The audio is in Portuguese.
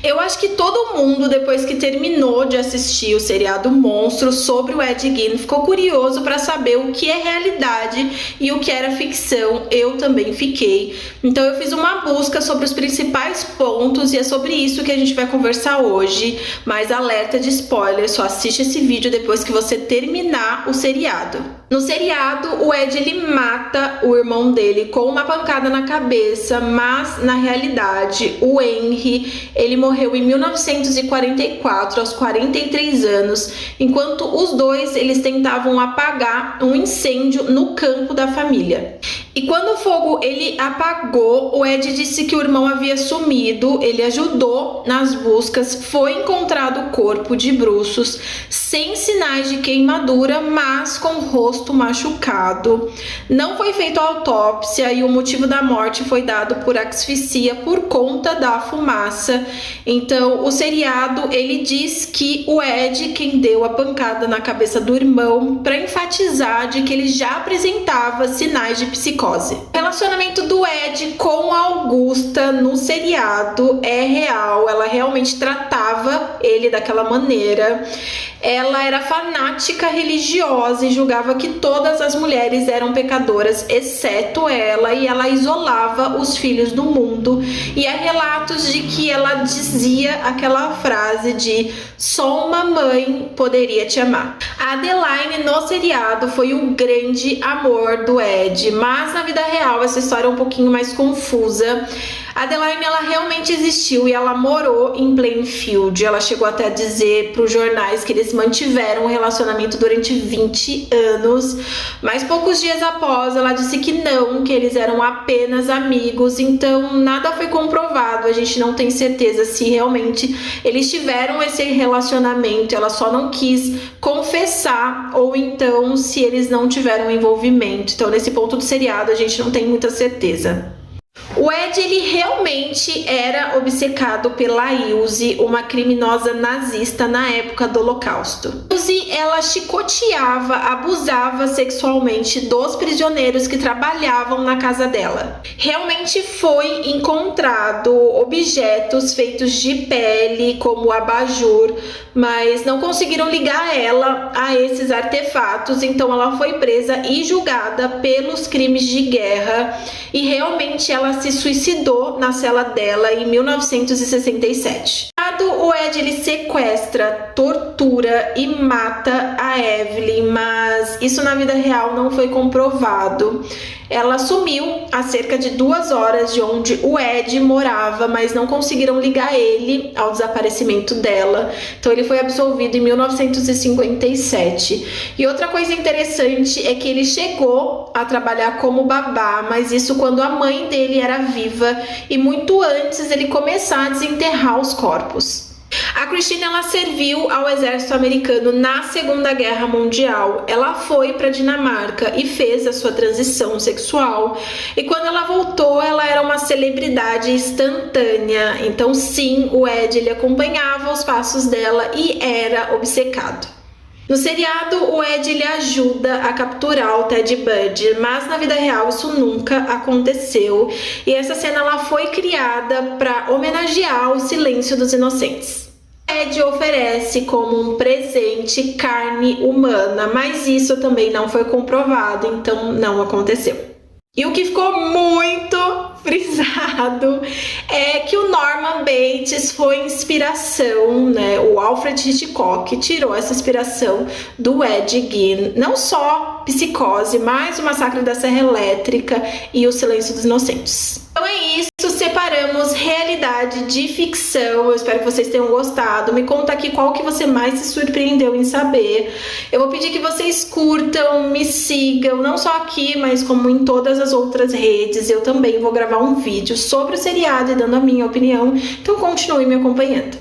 Eu acho que todo mundo, depois que terminou de assistir o seriado Monstro sobre o Ed Gein, ficou curioso para saber o que é realidade e o que era ficção. Eu também fiquei. Então eu fiz uma busca sobre os principais pontos e é sobre isso que a gente vai conversar hoje. Mas alerta de spoiler, só assiste esse vídeo depois que você terminar o seriado. No seriado, o Ed ele mata o irmão dele com uma pancada na cabeça, mas na realidade o Henry ele morreu em 1944 aos 43 anos, enquanto os dois eles tentavam apagar um incêndio no campo da família. E quando o fogo ele apagou, o Ed disse que o irmão havia sumido, ele ajudou nas buscas, foi encontrado o corpo de bruços, sem sinais de queimadura, mas com o rosto machucado. Não foi feita autópsia e o motivo da morte foi dado por asfixia por conta da fumaça. Então, o seriado ele diz que o Ed quem deu a pancada na cabeça do irmão para enfatizar de que ele já apresentava sinais de psicose. O relacionamento do Ed com a Augusta no seriado é real, ela realmente tratava ele daquela maneira. Ela era fanática religiosa e julgava que todas as mulheres eram pecadoras, exceto ela, e ela isolava os filhos do mundo. E há relatos de que ela dizia aquela frase de só uma mãe poderia te amar. A Adeline no seriado foi o grande amor do Ed, mas na vida real essa história é um pouquinho mais confusa. A Adeline ela realmente existiu e ela morou em Plainfield. Ela chegou até a dizer para os jornais que eles mantiveram um relacionamento durante 20 anos, mas poucos dias após ela disse que não, que eles eram apenas amigos, então nada foi comprovado, a gente não tem certeza se realmente eles tiveram esse relacionamento, ela só não quis confessar, ou então se eles não tiveram envolvimento. Então nesse ponto do seriado a gente não tem muita certeza. O Ed ele realmente era obcecado pela Ilse, uma criminosa nazista na época do Holocausto. Ilse ela chicoteava, abusava sexualmente dos prisioneiros que trabalhavam na casa dela. Realmente foi encontrado objetos feitos de pele, como abajur, mas não conseguiram ligar ela a esses artefatos, então ela foi presa e julgada pelos crimes de guerra e realmente ela se suicidou na cela dela em 1967. O Ed ele sequestra, tortura e mata a Evelyn, mas isso na vida real não foi comprovado. Ela sumiu a cerca de 2 horas de onde o Ed morava, mas não conseguiram ligar ele ao desaparecimento dela. Então ele foi absolvido em 1957. E outra coisa interessante é que ele chegou a trabalhar como babá, mas isso quando a mãe dele era viva e muito antes dele começar a desenterrar os corpos. A Christine ela serviu ao exército americano na Segunda Guerra Mundial. Ela foi para Dinamarca e fez a sua transição sexual. E quando ela voltou, ela era uma celebridade instantânea. Então sim, o Ed ele acompanhava os passos dela e era obcecado. No seriado, o Ed ele ajuda a capturar o Ted Bundy, mas na vida real isso nunca aconteceu. E essa cena ela foi criada para homenagear o silêncio dos inocentes. Ed oferece como um presente carne humana, mas isso também não foi comprovado, então não aconteceu. E o que ficou muito frisado é que o Norman Bates foi inspiração, né? O Alfred Hitchcock tirou essa inspiração do Ed Gein, não só Psicose, mas o Massacre da Serra Elétrica e O Silêncio dos Inocentes. Então é isso, separamos realidade de ficção. Eu espero que vocês tenham gostado. Me conta aqui qual que você mais se surpreendeu em saber. Eu vou pedir que vocês curtam, me sigam, não só aqui, mas como em todas as outras redes. Eu também vou gravar um vídeo sobre o seriado e dando a minha opinião, então continue me acompanhando.